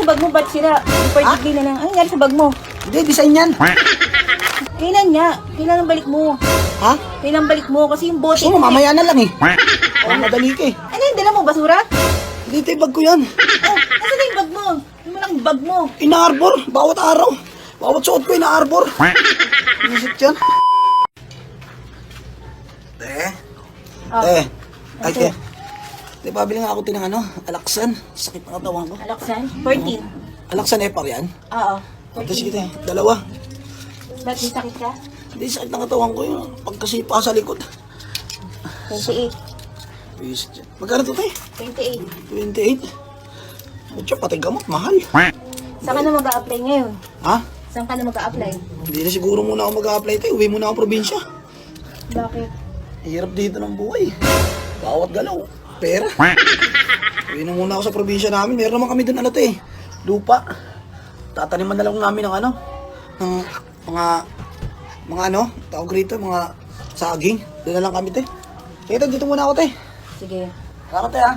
sa bag mo? Ba't sira? Super na lang. Ano nangyari sa bag mo? Hindi, design yan. Kailan nga? Kailan ang balik mo? Ha? Kailan balik mo? Kasi yung bote Gusto mo, ko mamaya na lang eh. Oh, madali ka eh. Ano yung dala mo? Basura? Hindi, ito yung bag ko yan. Oh, nasa na yung bag mo? Yung malang bag mo. Ina-arbor, bawat araw. Bawat suot ko, ina-arbor. Isip yan. Oh. Ay, te. Di ba, bili nga ako ng ano, alaksan. Sakit na katawan ko. Alaksan? 14. Alaksan Epar yan. Oo. Ito, sige te, dalawa. Ba't may sakit ka? Hindi, sakit na katawan ko yun. Pagkasipa sa likod. 28. Isip yan. Magkano ito, te? 28. 28. Ba't siya, pati gamot, mahal. Saan ka na mag-a-apply ngayon? Ha? Saan ka na mag-a-apply? Hindi na siguro muna ako mag-a-apply, te. Uwi muna ako probinsya. Bakit? Hirap dito ng buhay. Bawat galaw, pera. Uwi na muna ako sa probinsya namin. Meron naman kami doon ano te, lupa. Tataniman na lang namin ng ano, ng mga ano, tawag rito, mga saging. Doon na lang kami te. Kaya dito muna ako te. Sige. Salamat te ha.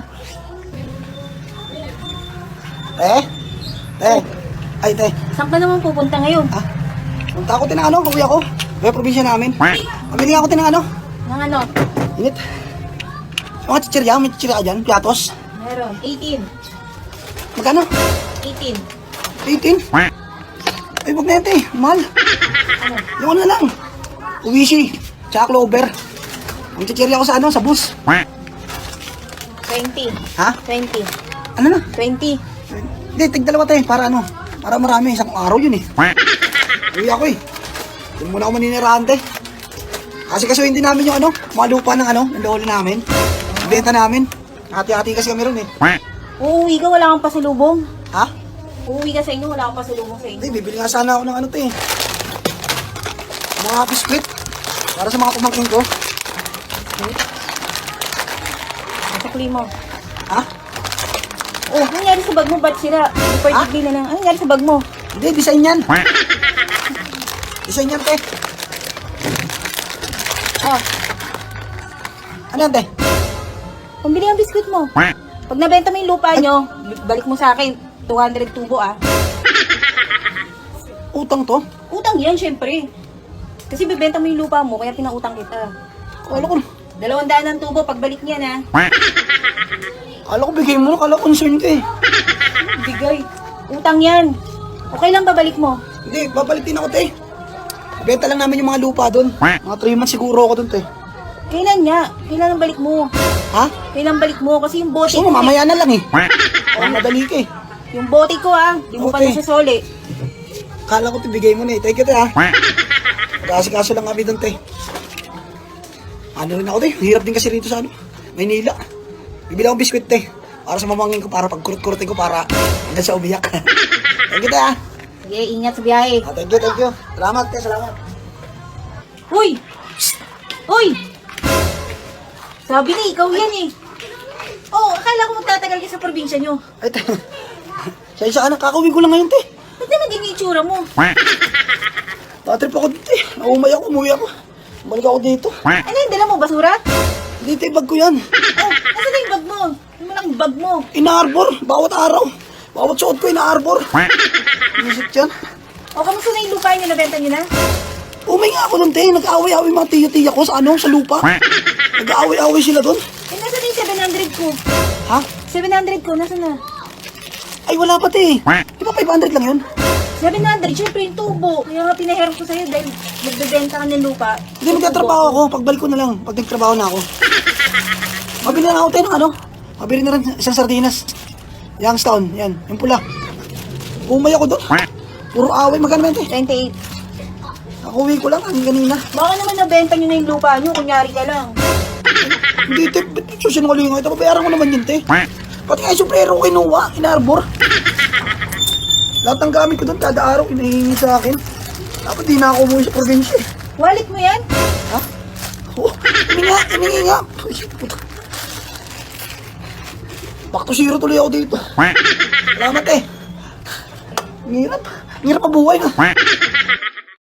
Ay te. Saan ka naman pupunta ngayon? Ha? Punta ako te ng ano, uwi ako. Uwi probinsya namin. Pamili ako te ng ano. Nang ano? Init. Mga chichirya, may chichirya ka dyan, piatos. Meron. 18. Magkano? 18. 18? Ay, wag na yan, te. Mahal. Ano? Yung ano na lang. Uwishi. Tsaka clover. Ang chichirya ko sa ano, sa bus. 20. Ha? 20. Ano na? 20. Hindi, tig-dalawa te. Para ano? Para marami. Isang araw yun eh. Uwi ako eh. Doon muna ako maninirahan, te. Kasi kasuhin din namin yung ano, mga lupa ng ano, ng lolo namin. Ibenta namin. Hati-hati kasi kami ron eh. Uuwi ka, wala kang pasalubong. Ha? Uuwi ka sa inyo, wala kang pasalubong sa inyo. Hindi, bibili nga sana ako ng ano, te. Mga biskwit. Para sa mga pamangkin ko. Masukli mo. Ha? Oh, ano nangyari sa bag mo? Ba't sira? Super na lang. Ano nangyari sa bag mo? Hindi, design yan. Design yan, te. Oh, Ano yan, te? pambili ang biskuit mo. Pag nabenta mo yung lupa nyo, balik mo sa akin. 200 tubo ah. Utang to? Utang yan, syempre. Kasi bibenta mo yung lupa mo, kaya pinautang kita. Kala ko, 200 ang tubo, pagbalik niya na. kala ko bigay mo, kala ko concern ka eh. Bigay. Utang yan. Okay lang babalik mo. Hindi, babalitin ako, te. Benta lang namin yung mga lupa doon. Mga 3 months siguro ako doon, te. Kailan nga? Kailan ang balik mo? Ha? Kailan balik mo? Kasi yung bote Gusto mo, ko, mamaya na lang eh. Oh, madali ka eh. yung bote ko ah, di mo pa Okay. nasasoli. Kala ko, te, bigay mo na eh. Thank you, te, ha. Kasi lang kami doon, te. Ano rin ako, te. Hirap din kasi rito sa ano, Maynila. Bibili akong biskwit, te. Para sa mamangin ko, para pagkurut-kurutin ko, para hanggang sa umiyak. Thank you, te, ha. Sige, ingat sa biyahe. Thank you, thank you. Salamat, te, salamat. Uy! Uy! Sabi na, ikaw yan eh. Oh, akala ko magtatagal ka sa probinsya nyo. Ay, te. Sa ka na, kakawin ko lang ngayon, te. Ba't naman din yung itsura mo? Tatrip ako dito, te. Naumay ako, umuwi ako. Balik ako dito. Ano yung dala mo, basura? Hindi, te, bag ko yan. Oh, nasa na yung bag mo? Yung malang bag mo. Ina-arbor, bawat araw. Bawat suot ko, ina-arbor. Isip yan. O, kamusta na yung lupa nyo? Nabenta nyo na? Umay nga ako nun, te. Nag-away-away mga tiyo-tiya ko sa ano, sa lupa. Nag-away-away sila doon. Eh, nasa na yung 700 ko? Ha? 700 ko, nasa na? Ay, wala pa, te. Di ba 500 lang yun? 700, syempre yung tubo. Kaya nga pinahirap ko sa'yo dahil nagbebenta ka ng lupa. Hindi, magtatrabaho ako. Pagbalik ko na lang. Pag nagtrabaho na ako. Mabili na ako, te, ng ano. Mabili na rin isang sardinas. Youngstown, yan. Yung pula. Umay ako doon. Puro away. Magkano ba yun, te? 28. Nakuwi ko lang ang ganina. Baka naman nabenta nyo na yung lupa nyo, kunyari ka lang. Hindi, te. Ba't susinungaling ako? Ito, babayaran ko naman yun, te. Pati nga yung sombrero ko kinuha, inarbor. Lahat ng gamit ko doon, kada araw, inahingi sa akin. Dapat di na ako umuwi sa probinsya eh. Wallet mo yan? Ha? Oo, hiningi nga. Ay, shit, puta. Back to zero tuloy ako dito. Salamat eh. Ang hirap. Ang hirap mabuhay na.